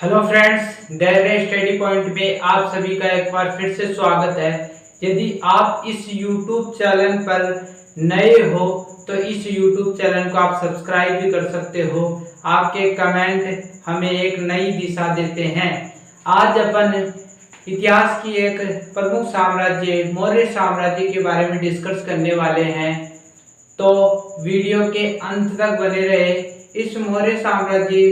Hello friends, धैर्य study point में आप सभी का एक बार फिर से स्वागत है। यदि आप इस YouTube चैनल पर नए हो तो इस YouTube चैनल को आप सब्सक्राइब भी कर सकते हो। आपके कमेंट हमें एक नई दिशा देते हैं। आज अपन इतिहास की एक प्रमुख साम्राज्य मौर्य साम्राज्य के बारे में डिस्कस करने वाले हैं, तो वीडियो के अंत तक बने रहे। इस मौर्य साम्राज्य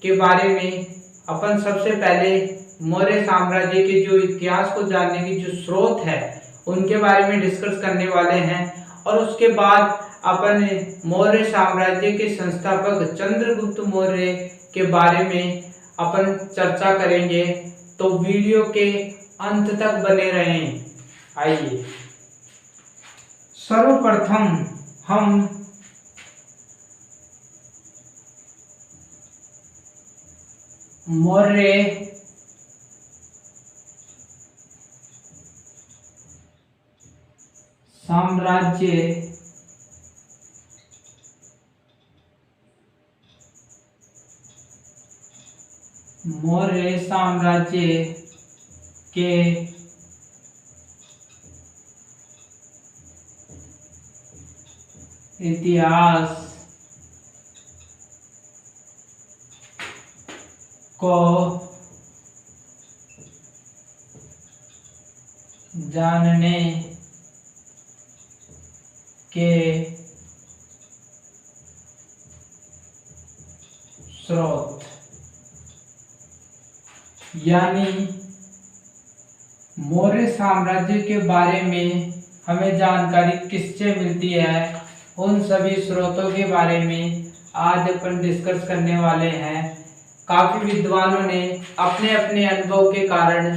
के बारे में अपन सबसे पहले मौर्य साम्राज्य के जो इतिहास को जानने की जो स्रोत है उनके बारे में डिस्कस करने वाले हैं, और उसके बाद अपन मौर्य साम्राज्य के संस्थापक चंद्रगुप्त मौर्य के बारे में अपन चर्चा करेंगे। तो वीडियो के अंत तक बने रहें। आइए सर्वप्रथम हम मौर्य साम्राज्य के इतिहास को जानने के स्रोत, यानी मौर्य साम्राज्य के बारे में हमें जानकारी किससे मिलती है, उन सभी स्रोतों के बारे में आज अपन डिस्कस करने वाले हैं। काफी विद्वानों ने अपने अपने अनुभव के कारण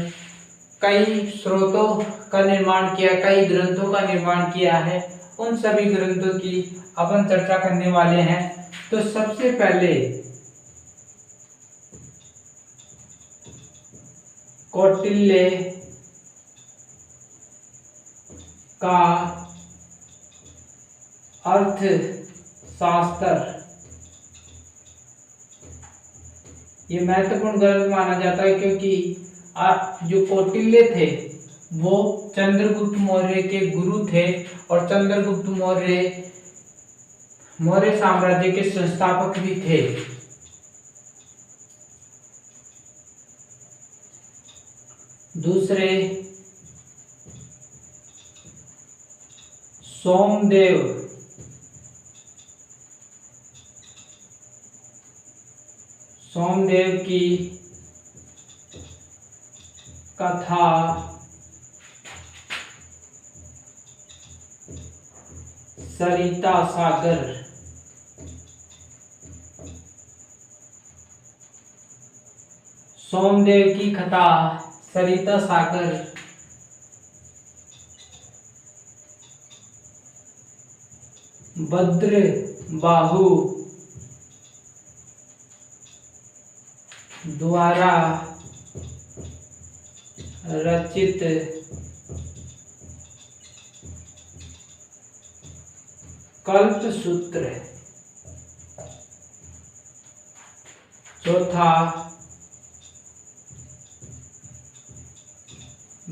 कई स्रोतों का निर्माण किया, कई ग्रंथों का निर्माण किया है। उन सभी ग्रंथों की अपन चर्चा करने वाले हैं। तो सबसे पहले कौटिल्य का अर्थशास्त्र, ये महत्वपूर्ण ग्रंथ माना जाता है क्योंकि जो कौटिल्य थे वो चंद्रगुप्त मौर्य के गुरु थे, और चंद्रगुप्त मौर्य मौर्य साम्राज्य के संस्थापक भी थे। दूसरे सोमदेव की कथा सरिता सागर, सोमदेव की कथा सरिता सागर भद्रबाहु द्वारा रचित कल्पसूत्र। चौथा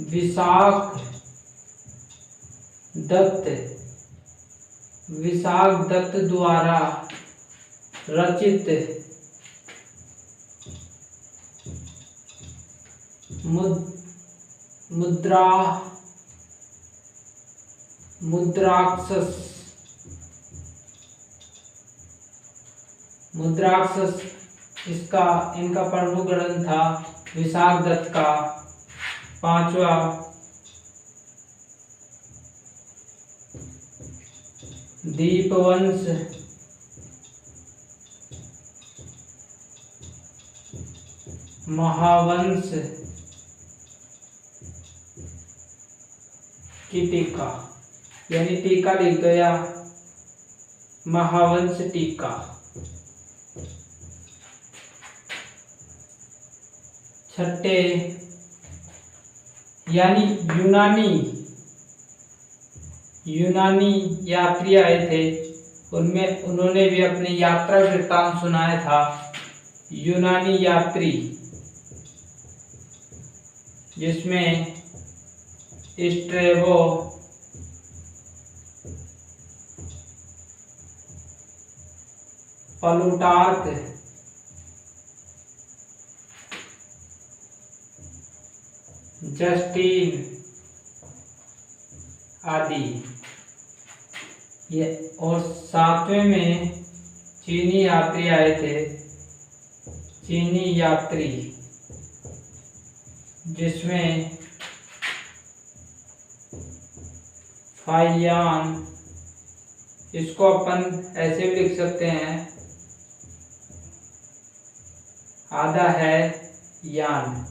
विशाख दत्त द्वारा रचित मुद्राक्षस इनका प्रमुख ग्रंथ था विशाख दत्त का। पांचवा दीपवंश महावंश की टीका, यानी टीका लिख दो या महावंश टीका। छठे यानी यूनानी यात्री आए थे, उनमें उन्होंने भी अपनी यात्रा वृत्तांत सुनाया था। यूनानी यात्री जिसमें स्ट्रेबो, प्लूटार्क, जस्टिन आदि ये, और सातवें में चीनी यात्री आए थे, चीनी यात्री, जिसमें फाइयान, इसको अपन ऐसे भी लिख सकते हैं, आधा है यान,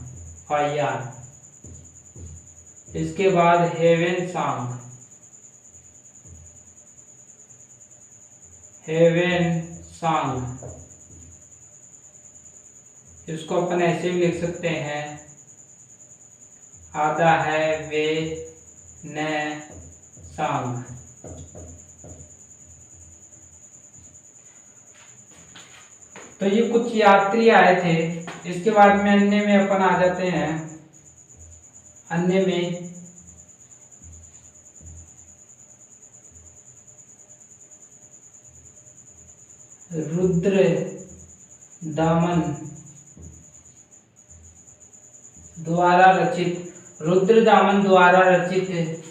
फाइयान। इसके बाद हेवेन सांग, हेवेन सांग, इसको अपन ऐसे भी लिख सकते हैं, आधा है वे न सांग। तो ये कुछ यात्री आए थे। इसके बाद में अन्य में अपन आ जाते हैं। अन्य में रुद्र दामन द्वारा रचित, रुद्र दामन द्वारा रचित,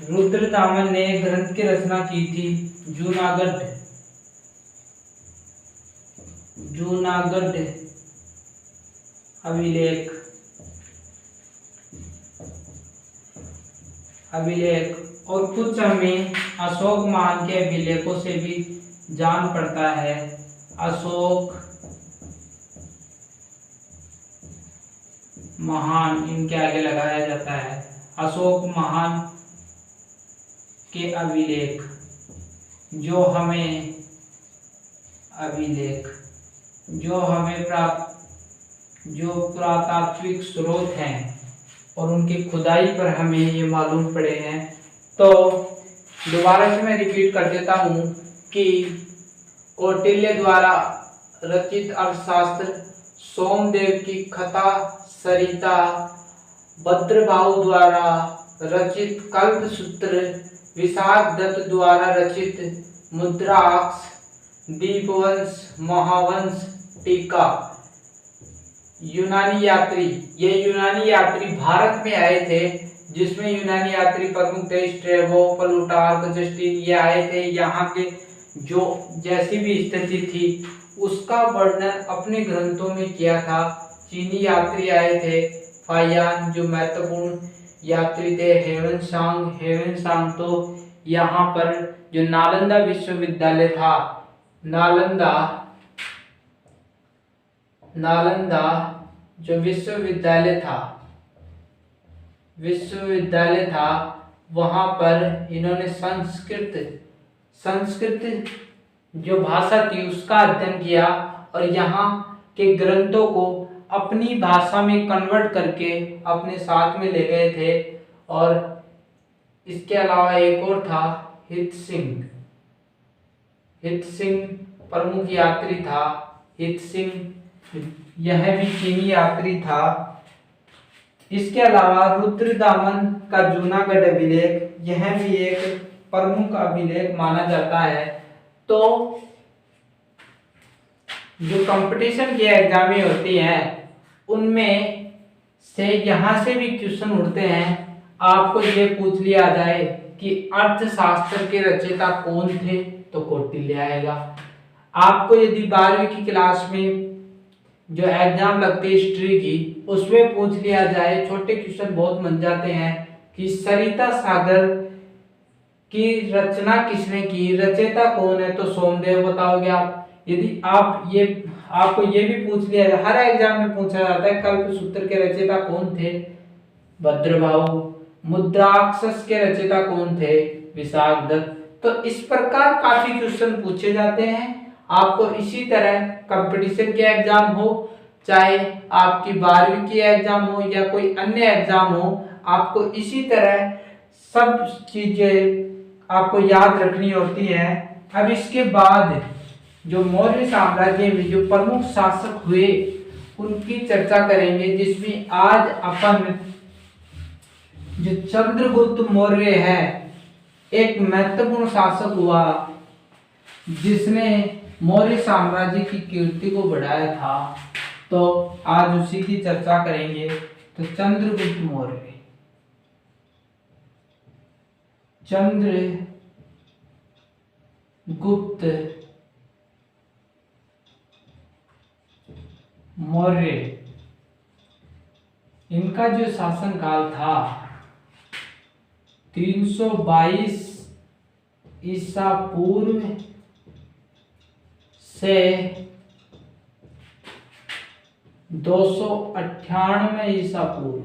रुद्र दामन ने ग्रंथ की रचना की थी, जूनागढ़, जूनागढ़ अभिलेख, अभिलेख। और कुछ हमें अशोक महान के अभिलेखों से भी जान पड़ता है। अशोक महान, इनके आगे लगाया जाता है, अशोक महान के अभिलेख, जो हमें अभिलेख, जो हमें प्राप्त, जो पुरातात्विक स्रोत हैं और उनकी खुदाई पर हमें ये मालूम पड़े हैं। तो दोबारा से मैं रिपीट कर देता हूँ कि कौटिल्य द्वारा रचित अर्थशास्त्र, सोमदेव की कथा सरिता, भद्रबाहु द्वारा रचित कल्पसूत्र, विशाख दत्त द्वारा रचित मुद्राक्ष, दीपवंश, महावंश, टीका। यूनानी यात्री, ये यूनानी यात्री भारत में आए थे, जिसमें यूनानी यात्री प्रमुख थे स्ट्रेबो, प्लूटार्क, जस्टिन, ये आए थे। यहाँ के जो जैसी भी स्थिति थी उसका वर्णन अपने ग्रंथों में किया था। चीनी यात्री आए थे, फाइयान जो महत्वपूर्ण यात्री थे, हेवेन सांग, हेवेन सांग तो यहाँ पर जो नालंदा विश्वविद्यालय था, नालंदा, नालंदा जो विश्वविद्यालय था, विश्वविद्यालय था, वहां पर इन्होंने संस्कृत, संस्कृत जो भाषा थी उसका अध्ययन किया और यहाँ के ग्रंथों को अपनी भाषा में कन्वर्ट करके अपने साथ में ले गए थे। और इसके अलावा एक और था हित सिंह, हित सिंह प्रमुख यात्री था, हित सिंह, यह भी चीनी यात्री था। इसके अलावा रुद्रदामन का जूनागढ़ अभिलेख, यह भी एक प्रमुख अभिलेख माना जाता है। तो जो कंपटीशन की एग्जामें होती हैं उनमें से यहाँ से भी क्वेश्चन उठते हैं। आपको ये पूछ लिया जाए कि अर्थशास्त्र के रचयिता कौन थे, तो कौटिल्य आएगा। आपको यदि 12वीं की क्लास में जो एग्जाम लगती है हिस्ट्री की, उसमें पूछ लिया जाए, छोटे क्वेश्चन बहुत बन जाते हैं कि सरिता सागर की रचना किसने की, रचयिता कौन है, तो सोमदेव बताओगे आप। यदि आप ये, आपको ये भी पूछ लिया जाए, हर एग्जाम में पूछा जाता है कल्पसूत्र के रचयिता कौन थे, भद्रबाहु, मुद्राक्षस के रचयिता कौन थे, विशाख दत्त। तो इस प्रकार काफी क्वेश्चन पूछे जाते हैं। आपको इसी तरह कंपटीशन के एग्जाम हो, चाहे आपकी 12वीं की एग्जाम हो या कोई अन्य एग्जाम हो, आपको इसी तरह सब चीजें आपको याद रखनी होती है। अब इसके बाद जो मौर्य साम्राज्य में जो प्रमुख शासक हुए उनकी चर्चा करेंगे, जिसमें आज अपन जो चंद्रगुप्त मौर्य है, एक महत्वपूर्ण शासक हुआ जिसने मौर्य साम्राज्य की कीर्ति को बढ़ाया था। तो आज उसी की चर्चा करेंगे। तो चंद्रगुप्त मौर्य, चंद्रगुप्त मौर्य, इनका जो शासनकाल था 322 ईसा पूर्व से 298 ईसा पूर्व।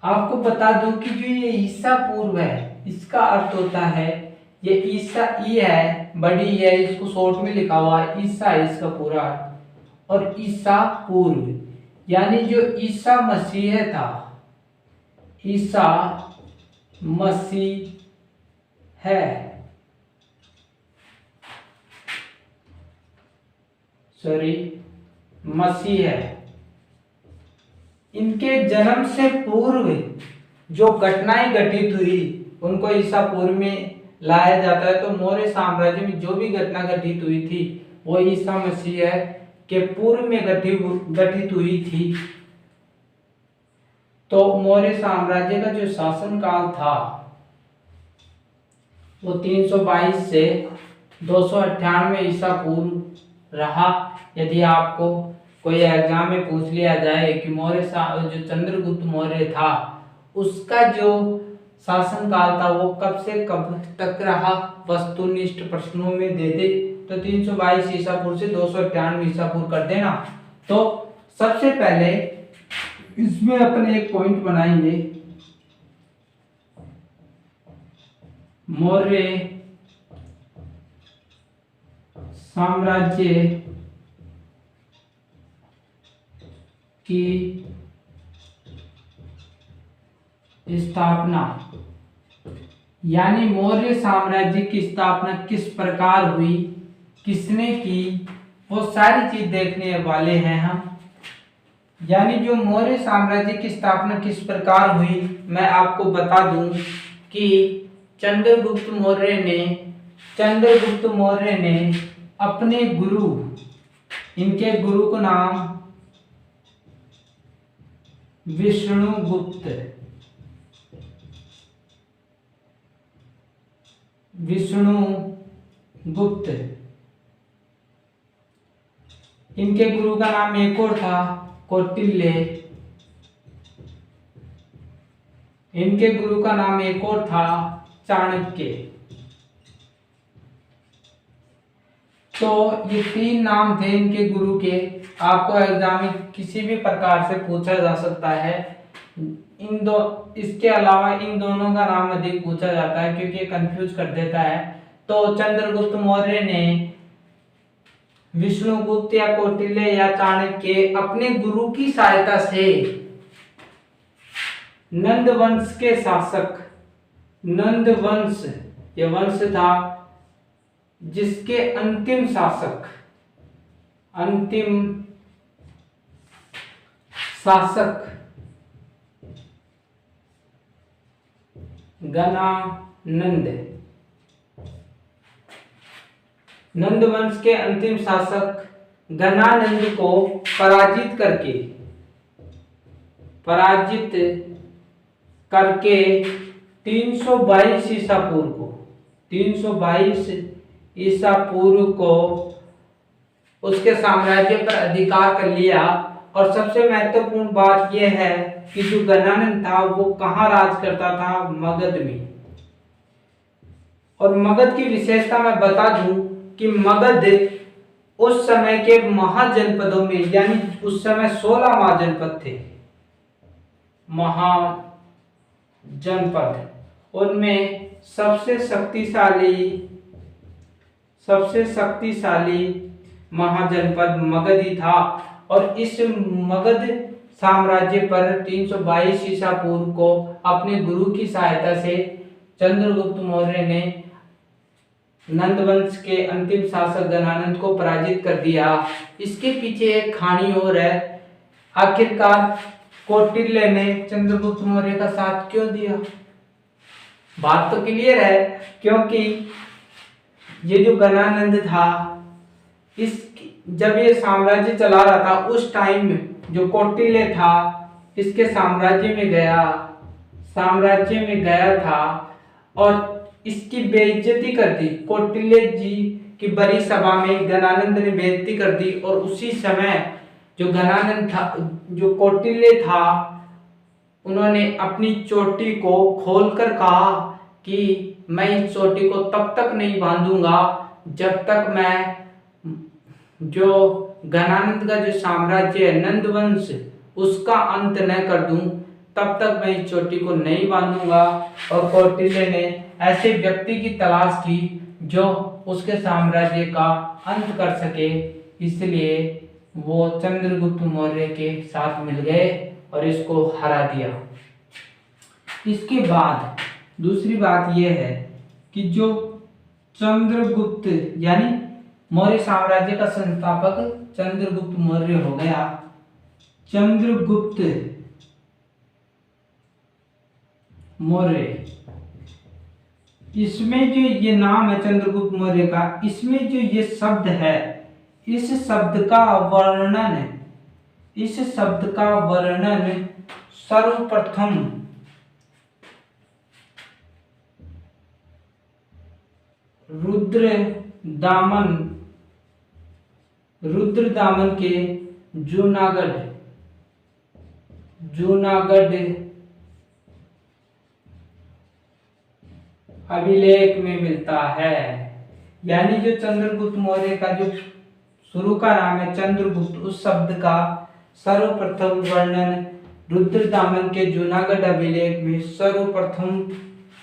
आपको बता दूं कि जो ये ईसा पूर्व है, इसका अर्थ होता है, ये ईसा ई है, बड़ी है, इसको शॉर्ट में लिखा हुआ है ईसा है इसका पूरा अर्थ, और ईसा पूर्व यानी जो ईसा मसीह था, ईसा मसीह है, मसीह है, इनके जन्म से पूर्व जो घटनाएं घटित हुई उनको ईसा पूर्व में लाया जाता है। तो मौर्य साम्राज्य में जो भी घटना घटित हुई थी वो ईसा मसीह के पूर्व में घटित हुई थी। तो मौर्य साम्राज्य का जो शासन काल था वो 322 से 298 ईसा पूर्व रहा। यदि आपको कोई एग्जाम में पूछ लिया जाए कि मौर्य जो चंद्रगुप्त मौर्य था उसका जो शासन काल था वो कब से कब तक रहा, वस्तुनिष्ठ प्रश्नों में दे दे तो 322 ईसा पूर्व से 298 ईसा पूर्व कर देना। तो सबसे पहले इसमें अपने एक पॉइंट बनाएंगे, मौर्य साम्राज्य की स्थापना, यानी मौर्य साम्राज्य की स्थापना किस प्रकार हुई, किसने की, वो सारी चीज देखने वाले हैं हम। यानी जो मौर्य साम्राज्य की स्थापना किस प्रकार हुई, मैं आपको बता दूं कि चंद्रगुप्त मौर्य ने अपने गुरु, इनके गुरु को नाम विष्णुगुप्त, इनके गुरु का नाम एक और था कौटिल्य, इनके गुरु का नाम एक और था चाणक्य। तो ये तीन नाम थे इनके गुरु के। आपको एग्जाम में किसी भी प्रकार से पूछा जा सकता है। इसके अलावा इन दोनों का नाम अधिक पूछा जाता है क्योंकि ये कंफ्यूज कर देता है। तो चंद्रगुप्त मौर्य ने विष्णुगुप्त या कौटिल्य या चाणक्य अपने गुरु की सहायता से नंद वंश के शासक, नंद वंश ये वंश था जिसके अंतिम शासक गणानंद, नंद वंश के अंतिम शासक गणानंद को पराजित करके 322 ईसा पूर्व को उसके साम्राज्य पर अधिकार कर लिया। और सबसे महत्वपूर्ण बात यह है कि जो गणानंद था वो कहाँ राज करता था, मगध में। और मगध की विशेषता मैं बता दूं कि मगध उस समय के महाजनपदों में, यानी उस समय 16 महाजनपद थे, महाजनपद, उनमें सबसे शक्तिशाली महाजनपद मगध ही था। और इस मगध साम्राज्य पर 322 ईसा पूर्व को अपने गुरु की सहायता से चंद्रगुप्त मौर्य ने नंद वंश के अंतिम शासक गणानंद को पराजित कर दिया। इसके पीछे एक कहानी और है, आखिरकार कौटिल्य ने चंद्रगुप्त मौर्य का साथ क्यों दिया। बात तो क्लियर है, क्योंकि ये जो गणानंद था, इस जब ये साम्राज्य चला रहा था उस टाइम में जो कौटिल्य था इसके साम्राज्य में गया था और इसकी बेइज्जती कर दी। कौटिल्य जी की बड़ी सभा में गणानंद ने बेइज्जती कर दी और उसी समय जो गणानंद था, जो कौटिल्य था, उन्होंने अपनी चोटी को खोलकर कहा कि मैं इस चोटी को तब तक नहीं बांधूंगा जब तक मैं जो गणानंद का जो साम्राज्य है नंद वंश उसका अंत न कर दूं, तब तक मैं इस चोटी को नहीं बांधूंगा। और कौटिल्य ने ऐसे व्यक्ति की तलाश की जो उसके साम्राज्य का अंत कर सके, इसलिए वो चंद्रगुप्त मौर्य के साथ मिल गए और इसको हरा दिया। इसके बाद दूसरी बात यह है कि जो चंद्रगुप्त यानी मौर्य साम्राज्य का संस्थापक चंद्रगुप्त मौर्य हो गया। चंद्रगुप्त मौर्य, इसमें जो ये नाम है चंद्रगुप्त मौर्य का, इसमें जो ये शब्द है, इस शब्द का वर्णन सर्वप्रथम रुद्रदामन के जूनागढ़ अभिलेख में मिलता है। यानी जो चंद्रगुप्त मौर्य का जो शुरू का नाम है चंद्रगुप्त, उस शब्द का सर्वप्रथम वर्णन रुद्रदामन के जूनागढ़ अभिलेख में सर्वप्रथम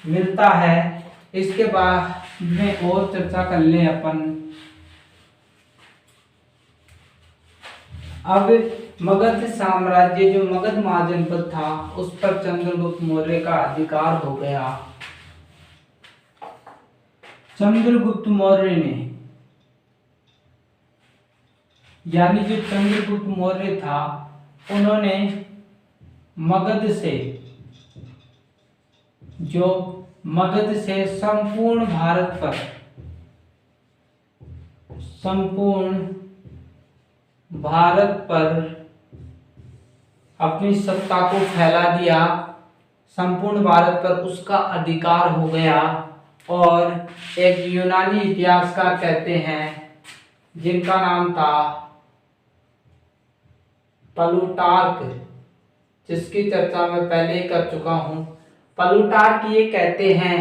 मिलता है। इसके बाद में और चर्चा कर ले अपन। अब मगध साम्राज्य, जो मगध महाजनपद था, उस पर चंद्रगुप्त मौर्य का अधिकार हो गया। चंद्रगुप्त मौर्य ने, यानी जो चंद्रगुप्त मौर्य था, उन्होंने मगध से संपूर्ण भारत पर अपनी सत्ता को फैला दिया। संपूर्ण भारत पर उसका अधिकार हो गया। और एक यूनानी इतिहासकार कहते हैं जिनका नाम था प्लूटार्क, जिसकी चर्चा मैं पहले ही कर चुका हूं। प्लूटार्क ये कहते हैं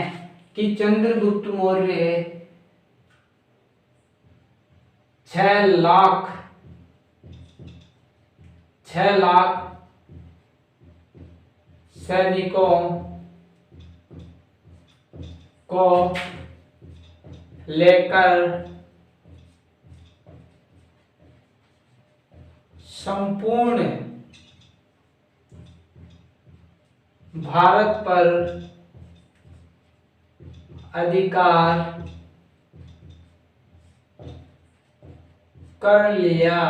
कि चंद्रगुप्त मौर्य 6 लाख सैनिकों को लेकर संपूर्ण भारत पर अधिकार कर लिया।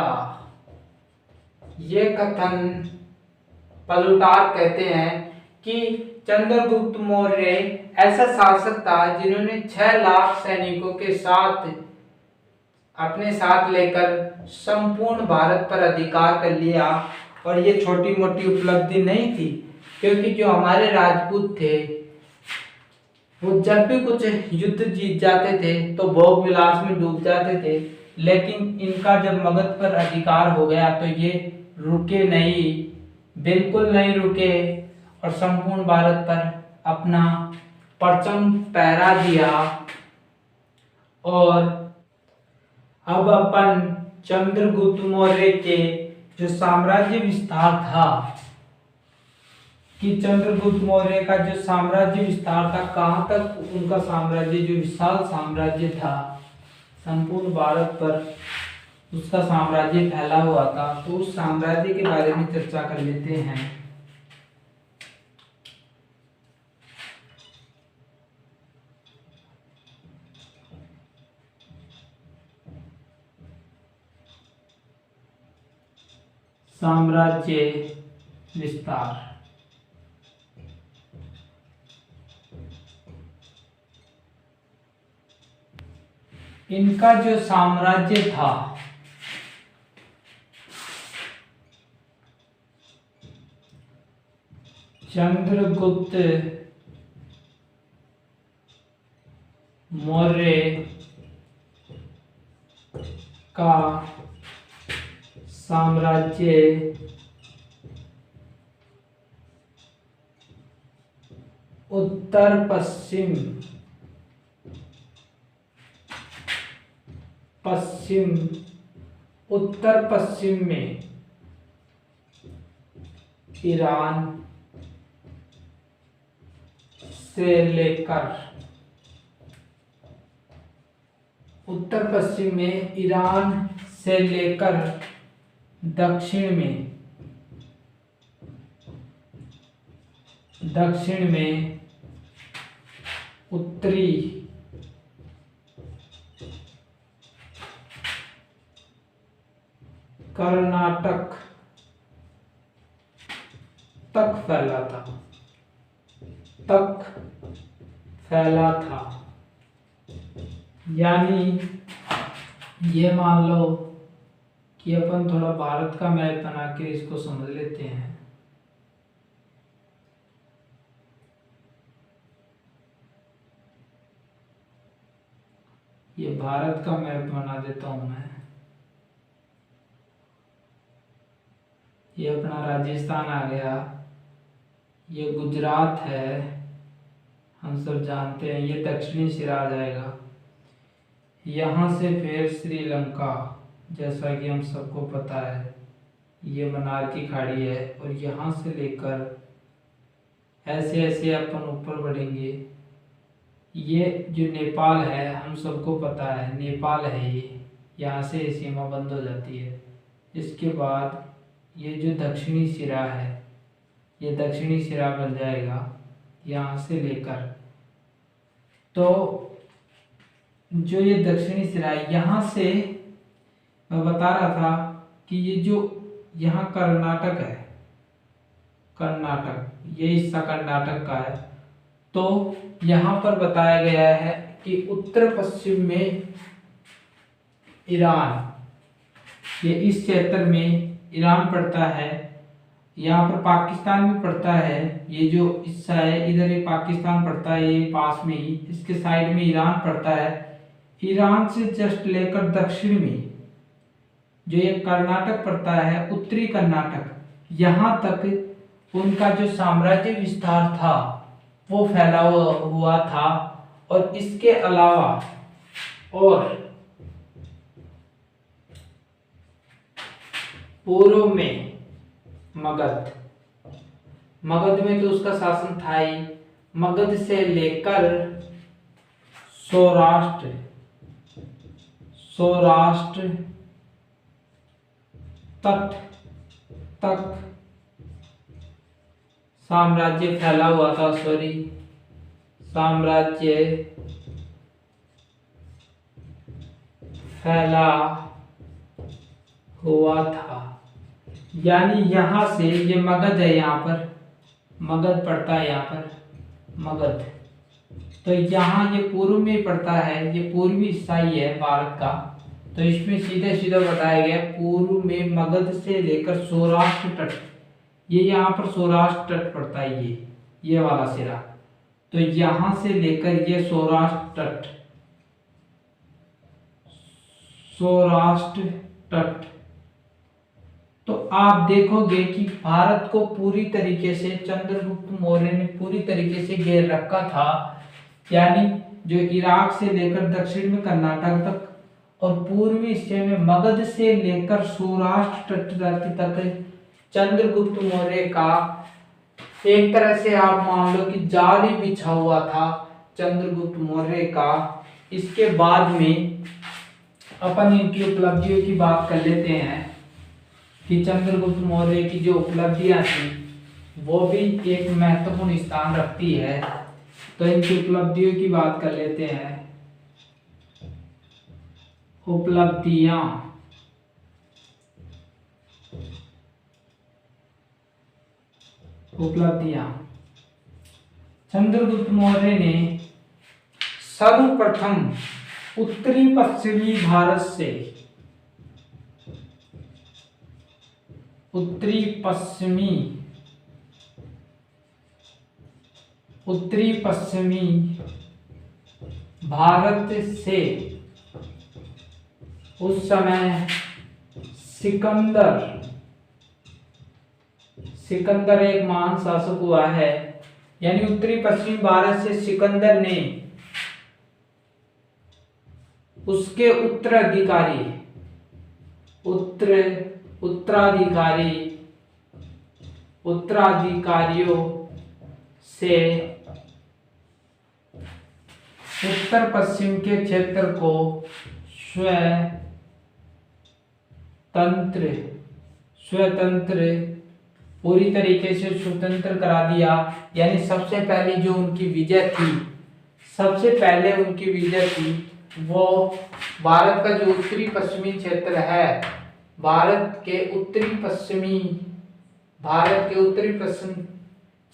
ये कथन प्लूटार्क कहते हैं कि चंद्रगुप्त मौर्य ऐसा शासक था जिन्होंने 6 लाख सैनिकों के साथ अपने साथ लेकर संपूर्ण भारत पर अधिकार कर लिया। और ये छोटी मोटी उपलब्धि नहीं थी, क्योंकि जो हमारे राजपूत थे वो जब भी कुछ युद्ध जीत जाते थे तो भोग विलास में डूब जाते थे, लेकिन इनका जब मगध पर अधिकार हो गया तो ये रुके नहीं, बिल्कुल नहीं रुके और संपूर्ण भारत पर अपना परचम फहरा दिया। और अब अपन चंद्रगुप्त मौर्य के जो साम्राज्य विस्तार था, कि चंद्रगुप्त मौर्य का जो साम्राज्य विस्तार था, कहाँ तक उनका साम्राज्य, जो विशाल साम्राज्य था, संपूर्ण भारत पर उसका साम्राज्य फैला हुआ था, तो उस साम्राज्य के बारे में चर्चा कर लेते हैं। साम्राज्य विस्तार। इनका जो साम्राज्य था चंद्रगुप्त मौर्य का साम्राज्य उत्तर पश्चिम उत्तर पश्चिम में ईरान से लेकर उत्तर पश्चिम में ईरान से लेकर दक्षिण में उत्तरी कर्नाटक तक फैला था। यानी ये मान लो कि अपन थोड़ा भारत का मैप बना के इसको समझ लेते हैं। ये भारत का मैप बना देता हूं मैं। ये अपना राजस्थान आ गया, ये गुजरात है, हम सब जानते हैं। ये दक्षिणी सिरा आ जाएगा। यहाँ से फिर श्रीलंका, जैसा कि हम सबको पता है, ये मन्नार की खाड़ी है। और यहाँ से लेकर ऐसे ऐसे अपन ऊपर बढ़ेंगे। ये जो नेपाल है, हम सबको पता है नेपाल है ये, यहाँ से सीमा बंद हो जाती है। इसके बाद ये जो दक्षिणी सिरा है, ये दक्षिणी सिरा बन जाएगा यहाँ से लेकर। तो जो ये दक्षिणी सिरा है, यहाँ से मैं बता रहा था कि ये जो यहाँ कर्नाटक है, कर्नाटक, ये हिस्सा कर्नाटक का है। तो यहाँ पर बताया गया है कि उत्तर पश्चिम में ईरान, ये इस क्षेत्र में ईरान पड़ता है। यहाँ पर पाकिस्तान भी पड़ता है। ये जो हिस्सा है इधर ये पाकिस्तान पड़ता है, ये पास में ही। इसके साइड में ईरान पड़ता है। ईरान से जस्ट लेकर दक्षिण में जो ये कर्नाटक पड़ता है, उत्तरी कर्नाटक, यहाँ तक उनका जो साम्राज्य विस्तार था वो फैला हुआ था। और इसके अलावा और पूर्व में मगध में तो उसका शासन था ही। मगध से लेकर सौराष्ट्र तट तक साम्राज्य फैला हुआ था। साम्राज्य फैला हुआ था। यानी यहाँ से ये मगध है, यहाँ पर मगध पड़ता है, यहाँ पर मगध। तो यहाँ ये पूर्व में पड़ता है, ये पूर्वी हिस्सा ही है भारत का। तो इसमें सीधे सीधा बताया गया पूर्व में मगध से लेकर सौराष्ट्र तट, ये यहाँ पर सौराष्ट्र तट पड़ता है, ये वाला सिरा। तो यहाँ से लेकर ये सौराष्ट्र तट। तो आप देखोगे कि भारत को पूरी तरीके से चंद्रगुप्त मौर्य ने पूरी तरीके से घेर रखा था। यानी जो इराक से लेकर दक्षिण में कर्नाटक तक और पूर्वी हिस्से में मगध से लेकर सौराष्ट्र तक चंद्रगुप्त मौर्य का एक तरह से आप मान लो कि जाल ही बिछा हुआ था चंद्रगुप्त मौर्य का। इसके बाद में अपन इनकी उपलब्धियों की बात कर लेते हैं कि चंद्रगुप्त मौर्य की जो उपलब्धियां थी वो भी एक महत्वपूर्ण स्थान रखती है। तो इनकी उपलब्धियों की बात कर लेते हैं। उपलब्धियां उपलब्धियां। चंद्रगुप्त मौर्य ने सर्वप्रथम उत्तरी पश्चिमी भारत से उत्तरी पश्चिमी भारत से उस समय सिकंदर एक महान शासक हुआ है, यानी उत्तरी पश्चिमी भारत से सिकंदर ने उसके उत्तराधिकारियों से उत्तर पश्चिम के क्षेत्र को स्वतंत्र पूरी तरीके से स्वतंत्र करा दिया। यानी सबसे पहले उनकी विजय थी वो भारत का जो उत्तरी पश्चिमी क्षेत्र है, भारत के उत्तरी पश्चिम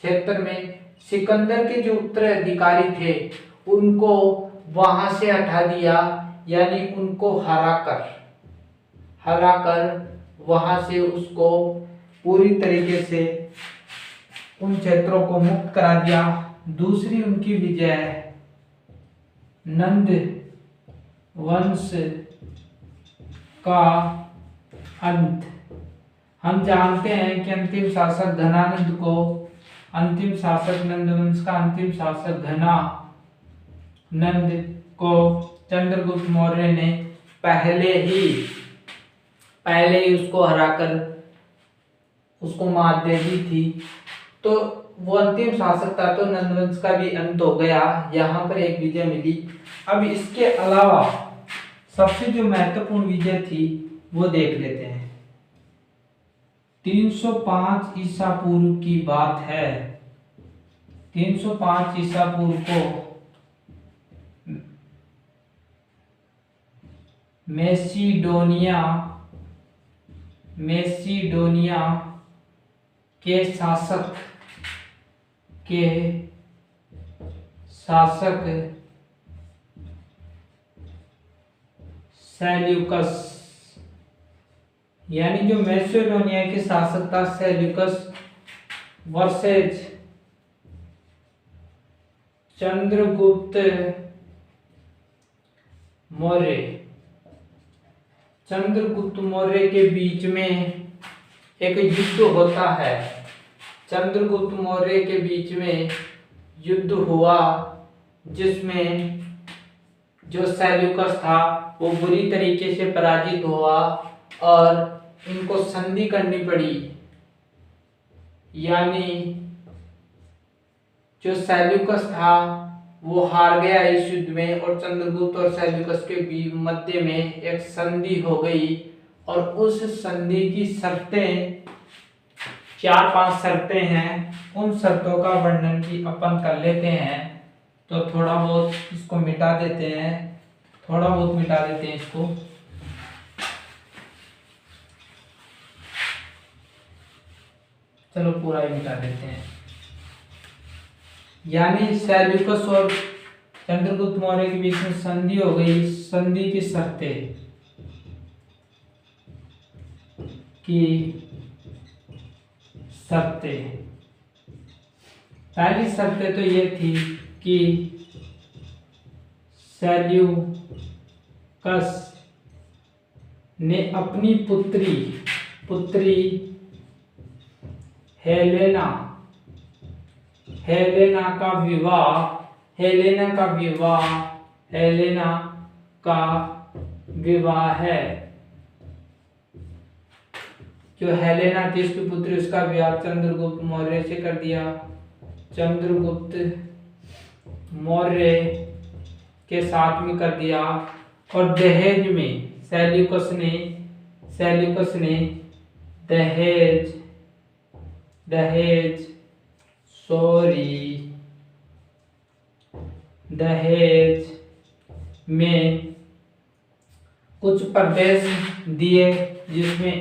क्षेत्र में सिकंदर के जो उत्तराधिकारी थे उनको वहां से हटा दिया, यानी उनको हराकर वहां से उसको पूरी तरीके से उन क्षेत्रों को मुक्त करा दिया। दूसरी उनकी विजय नंद वंश का अंत। हम जानते हैं कि अंतिम शासक नंदवंश का अंतिम शासक घनानंद को चंद्रगुप्त मौर्य ने पहले ही उसको हराकर उसको मात दे दी थी। तो वो अंतिम शासक था, तो नंदवंश का भी अंत हो गया, यहाँ पर एक विजय मिली। अब इसके अलावा सबसे जो महत्वपूर्ण विजय थी वो देख लेते हैं। 305 ईसा पूर्व की बात है। 305 ईसा पूर्व को मैसिडोनिया के शासक सेल्यूकस, यानी जो मैसिडोनिया के शासक था सेल्यूकस वर्सेज चंद्रगुप्त मौर्य के बीच में एक युद्ध होता है। चंद्रगुप्त मौर्य के बीच में युद्ध हुआ जिसमें जो सेल्यूकस था वो बुरी तरीके से पराजित हुआ और इनको संधि करनी पड़ी। यानी जो सेल्यूकस था वो हार गया इस युद्ध में और चंद्रगुप्त और सेल्यूकस के मध्य में एक संधि हो गई। और उस संधि की शर्तें 4-5 शर्तें हैं, उन शर्तों का वर्णन भी अपन कर लेते हैं। तो थोड़ा बहुत इसको मिटा देते हैं, इसको। चलो पूरा ही मिटा देते हैं। यानी सेल्यूकस और चंद्रगुप्त मौर्य के बीच में संधि हो गई। संधि की शर्तें पहली शर्तें तो ये थी कि सेल्यूकस ने अपनी पुत्री हेलेना का विवाह है। जो हेलेना थी उसकी पुत्री, उसका विवाह चंद्रगुप्त मौर्य से कर दिया। चंद्रगुप्त मौर्य के साथ में कर दिया। और दहेज में सेल्यूकस दहेज में कुछ प्रदेश दिए जिसमें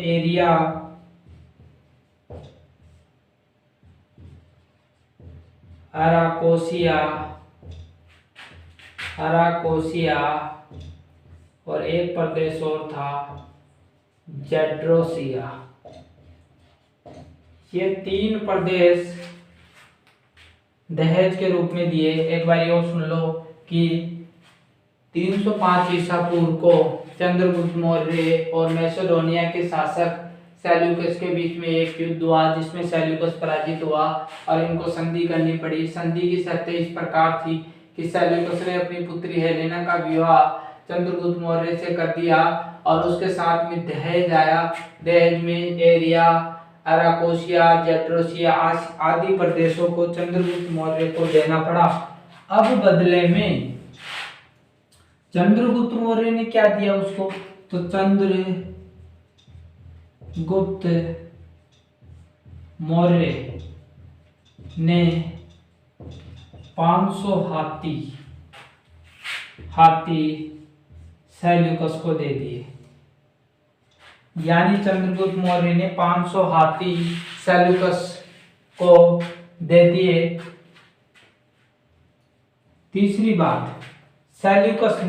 अराकोसिया, अराकोसिया, और एक प्रदेश और था जेड्रोसिया। ये 3 प्रदेश दहेज के रूप में दिए। एक बार और सुन लो कि 305 ईसा पूर्व को चंद्रगुप्त मौर्य और मैसेडोनिया के शासक सेल्यूकस के बीच में एक युद्ध हुआ, जिसमें सेल्यूकस पराजित हुआ और इनको संधि करनी पड़ी। संधि की शर्तें इस प्रकार थी कि सेल्यूकस ने अपनी पुत्री हेलेना का विवाह चंद्रगुप्त मौर्य से कर दिया और उसके साथ में दहेज आया। दहेज में एरिया, अराकोसिया, जेड्रोसिया आदि प्रदेशों को चंद्रगुप्त मौर्य को देना पड़ा। अब बदले में चंद्रगुप्त मौर्य ने क्या दिया उसको, तो चंद्रगुप्त मौर्य ने 500 हाथी सेल्यूकस को दे दिए। यानी चंद्रगुप्त मौर्य ने 500 हाथी सेल्यूकस को दे दिए। तीसरी बात, सेल्यूकस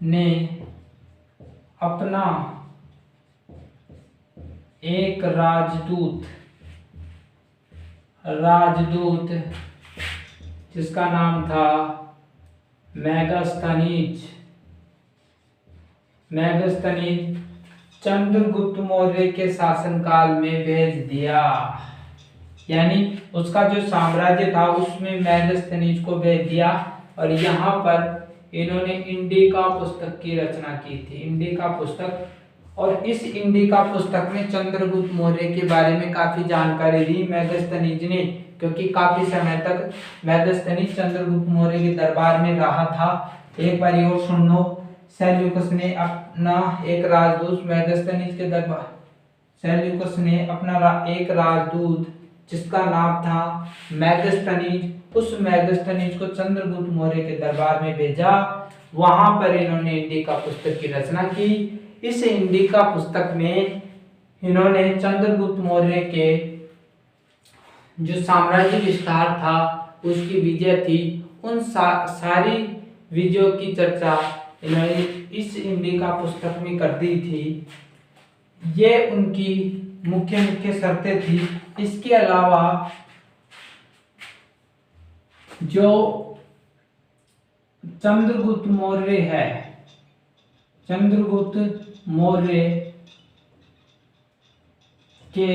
ने अपना एक राजदूत जिसका नाम था मेगास्थनीज चंद्रगुप्त मौर्य के शासनकाल में भेज दिया। यानी उसका जो साम्राज्य था उसमें मेगास्थनीज को भेज दिया। और यहाँ पर इन्होंने इंडिका पुस्तक की रचना की थी, इंडिका पुस्तक। और इस इंडिका पुस्तक में चंद्रगुप्त मौर्य के बारे में काफी जानकारी दी मेगास्थनीज ने, क्योंकि काफी समय तक मेगास्थनीज चंद्रगुप्त मौर्य के दरबार में रहा था। एक बार और सुन लो, सेल्यूकस ने अपना एक राजदूत मेगास्थनीज के दरबार, सेल्यूकस ने अपना एक राजदूत जिसका नाम था मेगास्थनीज, उस मेगास्थनीज को चंद्रगुप्त मौर्य के दरबार में भेजा। वहां पर इन्होंने इंडिका पुस्तक की रचना की। इस इंडिका पुस्तक में इन्होंने चंद्रगुप्त मौर्य के जो साम्राज्य विस्तार था, उसकी विजय थी, उन सारी विजयों की चर्चा इन्होंने इस इंडिका पुस्तक में कर दी थी। ये उनकी मुख्य शर्तें थी। इसके अलावा जो चंद्रगुप्त मौर्य है, चंद्रगुप्त मौर्य के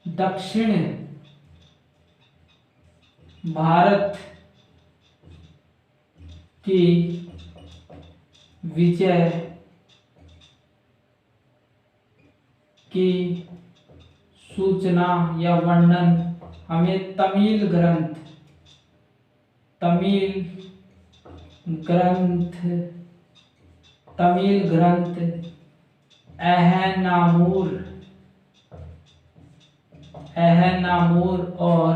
दक्षिण भारत की विजय की सूचना या वर्णन हमें तमिल ग्रंथ एहनामुर और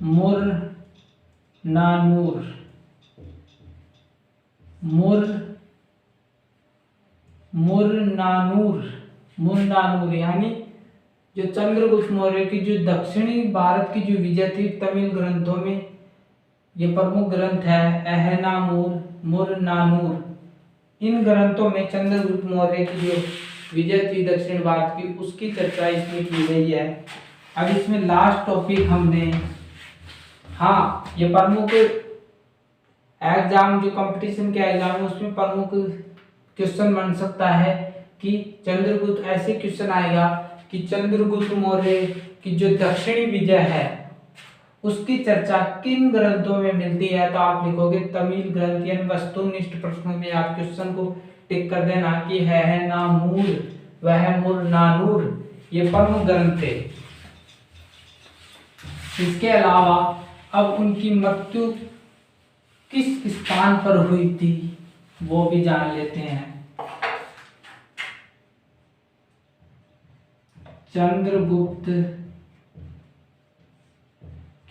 मुरनानूर यानी जो चंद्रगुप्त मौर्य की जो दक्षिणी भारत की जो विजय थी, तमिल ग्रंथों में ये प्रमुख ग्रंथ है एहनामुर, मुरनानूर। इन ग्रंथों में चंद्रगुप्त मौर्य की जो विजय थी दक्षिण भारत की, उसकी चर्चा इसमें की गई है। अब इसमें लास्ट टॉपिक हमने, हाँ, ये प्रमुख एग्जाम जो कंपटीशन के एग्जाम है उसमें प्रमुख क्वेश्चन बन सकता है कि चंद्रगुप्त, ऐसे क्वेश्चन आएगा कि चंद्रगुप्त मौर्य की जो दक्षिणी विजय है उसकी चर्चा किन ग्रंथों में मिलती है, तो आप लिखोगे तमिल ग्रंथ। यानी वस्तुनिष्ठ प्रश्नों में आप क्वेश्चन को टिक कर देना कि है ना मूल वह मुरनानूर, ये प्रमुख ग्रंथ थे। इसके अलावा अब उनकी मृत्यु किस स्थान पर हुई थी वो भी जान लेते हैं। चंद्रगुप्त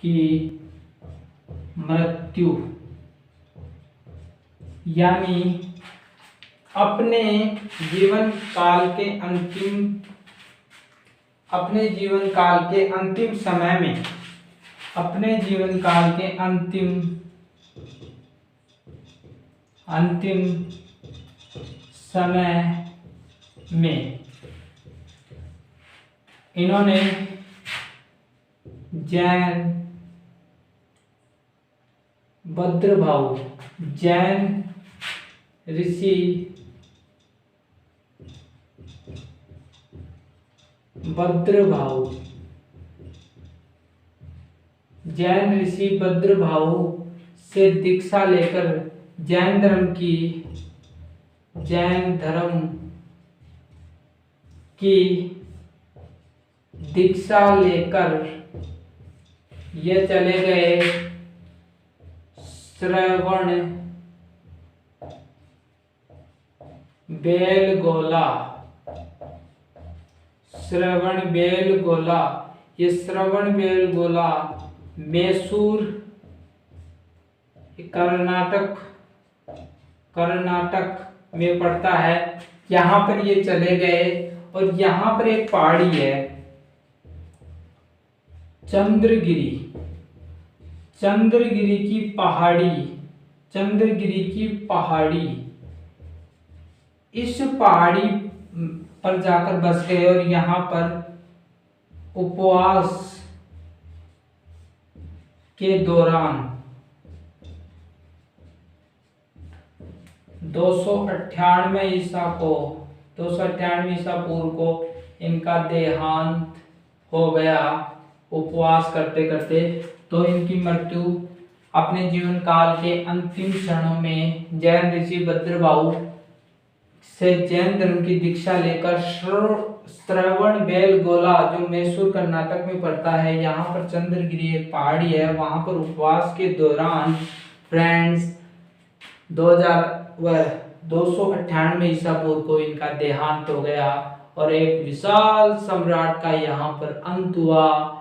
की मृत्यु यानी अपने जीवन काल के अंतिम समय में, अपने जीवन काल के अंतिम समय में इन्होंने जैन भद्रभाऊ, जैन ऋषि भद्रभाऊ से दीक्षा लेकर जैन धर्म की दीक्षा लेकर ये चले गए श्रवण बेलगोला। ये श्रवण बेलगोला मैसूर, कर्नाटक में पड़ता है। यहाँ पर ये चले गए और यहाँ पर एक पहाड़ी है चंद्रगिरी की पहाड़ी। इस पहाड़ी पर जाकर बस गए और यहाँ पर उपवास के दौरान 298 ईसा पूर्व को इनका देहांत हो गया उपवास करते करते। तो इनकी मृत्यु अपने जीवन काल के अंतिम क्षणों में जैन ऋषि भद्रभाऊ से जैन धर्म की दीक्षा लेकर श्रवण बेलगोला, जो मैसूर कर्नाटक में पड़ता है, यहाँ पर चंद्रगिरी एक पहाड़ी है, वहां पर उपवास के दौरान फ्रेंड्स 298 ईसा पूर्व को इनका देहांत हो गया और एक विशाल सम्राट का यहाँ पर अंत हुआ,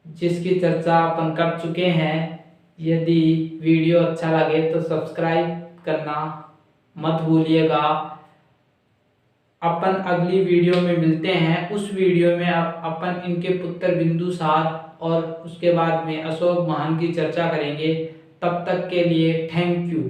जिसकी चर्चा अपन कर चुके हैं। यदि वीडियो अच्छा लगे तो सब्सक्राइब करना मत भूलिएगा। अपन अगली वीडियो में मिलते हैं। उस वीडियो में अपन इनके पुत्र बिंदुसार और उसके बाद में अशोक महान की चर्चा करेंगे। तब तक के लिए थैंक यू।